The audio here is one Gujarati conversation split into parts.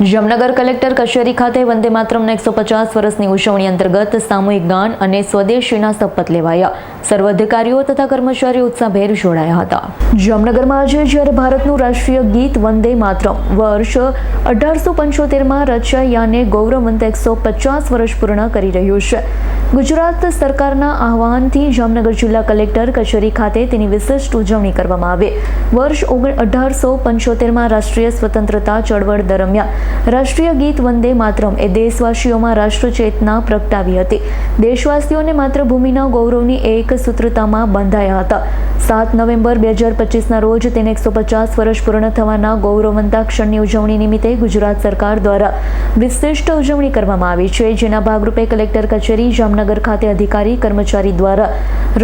જામનગર કલેક્ટર કચેરી ખાતે વંદે માતરમના 150 વર્ષની ઉજવણી અંતર્ગત સામૂહિક ગાન અને સ્વદેશીના શપથ લેવાયા. સર્વ અધિકારીઓ તથા કર્મચારીઓ ઉત્સાહભેર જોડાયા હતા. જામનગરમાં આજે જ્યારે ભારતનું રાષ્ટ્રીય ગીત વંદે માતરમ વર્ષ 1875માં રચાયાને ગૌરવવંત 150 વર્ષ પૂર્ણ કરી રહ્યું છે. ગુજરાત સરકારના આહવાનથી જામનગર જિલ્લા કલેક્ટર કચેરી ખાતે તેની વિશિષ્ટ ઉજવણી કરવામાં આવી. વર્ષ 1875માં રાષ્ટ્રીય સ્વતંત્રતા ચળવળ દરમિયાન રાષ્ટ્રીય ગીત વંદે માતરમ એ દેશવાસીઓમાં રાષ્ટ્ર ચેતના પ્રગટાવી હતી. દેશવાસીઓને માતૃભૂમિના ગૌરવની એક સૂત્રતામાં બંધાયા હતા. 7 નવેમ્બર 2025ના રોજ તેને 150 વર્ષ પૂર્ણ થવાના ગૌરવવંતા ક્ષણની ઉજવણી નિમિત્તે ગુજરાત સરકાર દ્વારા વિશિષ્ટ ઉજવણી કરવામાં આવી છે, જેના ભાગરૂપે કલેક્ટર કચેરી જામનગર ખાતે અધિકારી કર્મચારી દ્વારા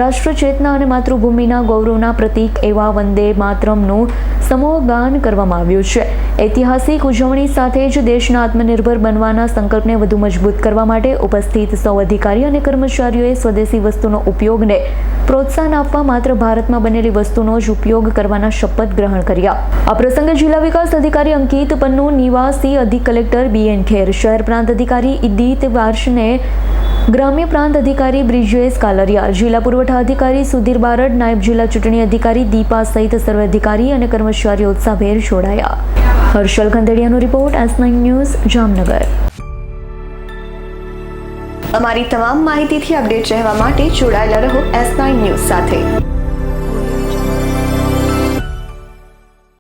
રાષ્ટ્ર ચેતના અને માતૃભૂમિના ગૌરવના પ્રતીક એવા વંદે માતરમનું સમૂહ ગાન કરવામાં આવ્યું છે. ઐતિહાસિક ઉજવણી સાથે જ દેશના આત્મનિર્ભર બનવાના સંકલ્પને વધુ મજબૂત કરવા માટે ઉપસ્થિત સૌ અધિકારી અને કર્મચારીઓએ સ્વદેશી વસ્તુનો ઉપયોગને પ્રોત્સાહન આપવા માત્ર ભારતમાં બનેલી વસ્તુનો જ ઉપયોગ કરવાના શપથ ગ્રહણ કર્યા. આ પ્રસંગે જિલ્લા વિકાસ અધિકારી અંકિત પન્નુ, નિવાસી અધિક કલેક્ટર BN ખેર, શહેર પ્રાંત અધિકારી ઇદિત વાર્ષને, ગ્રામ્ય પ્રાંત અધિકારી બ્રિજેશ કાલરિયા, જિલ્લા પુરવઠા અધિકારી સુધીર બારડ, નાયબ જિલ્લા ચૂંટણી અધિકારી દીપા સહિત સર્વ અધિકારી અને કર્મચારીઓ ઉત્સાહભેર જોડાયા. હર્ષલ ખંડેડિયાનો રિપોર્ટ, S9 ન્યૂઝ, જામનગર. અમારી તમામ માહિતીથી અપડેટ રહેવા માટે જોડાયેલા રહો S9 ન્યૂઝ સાથે.